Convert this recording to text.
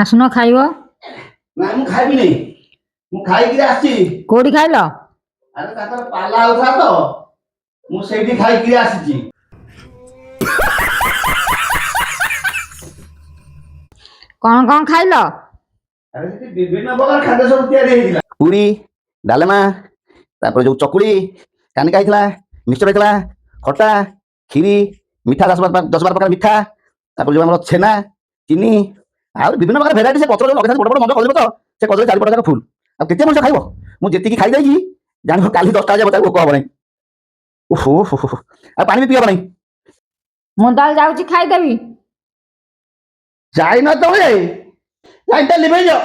ଆସୁନ ଖାଇବ। ନା ମୁଁ ଖାଇବିନି, ମୁଁ ଖାଇକିରି ଆସିଛି। କୋଉଠି ଖାଇଲ? ଆରେ ତାଙ୍କର ପାଲା ହଉଥିଲା ତ, ମୁଁ ସେଇଠି ଖାଇକିରି ଆସିଛି। କଣ ଖାଇଲ? ଆରେ ସେଠି ବିଭିନ୍ନ ପ୍ରକାର ଖାଦ୍ୟ ସବୁ ତିଆରି ହେଇଥିଲା। ପୁରୀ, ଡାଲମା, ତାପରେ ଯୋଉ ଚକୁଳି, କାନିକା ହେଇଥିଲା, ମିକ୍ସଚର ହେଇଥିଲା, ଖଟା, କ୍ଷୀରି, ମିଠା 10-12 ପ୍ରକାର ମିଠା, ତାପରେ ଯୋଉ ଆମର ଛେନା, ଚିନି, ଆଉ ବିଭିନ୍ନ ପ୍ରକାର ଭେରାଇଟି। ସେ ପତ୍ର ଯୋଉ ଲଗେଇଥାନ୍ତି ବଡ ବଡ ମଞ୍ଜ କଦଳୀ ପତ୍ର, ସେ କଦଳୀ 4 ଯାକ ଫୁଲ। ଆଉ କେତେ ମଣିଷ ଖାଇବ? ମୁଁ ଯେତିକି ଖାଇଯାଇଛି ଜାଣିବ କାଲି 10ଟା ବାଜେ ମତେ ଭୋକ ହବ ନାହିଁ। ଓହୋ ଆଉ ପାଣି ବି ପିଇ ହବ ନାହିଁ। ମୁଁ ତାହେଲେ ଯାଉଛି ଖାଇଦେବି। ଯାଇନ ତମେ, ଲାଇନଟା ଲିଭେଇ ଯାଅ।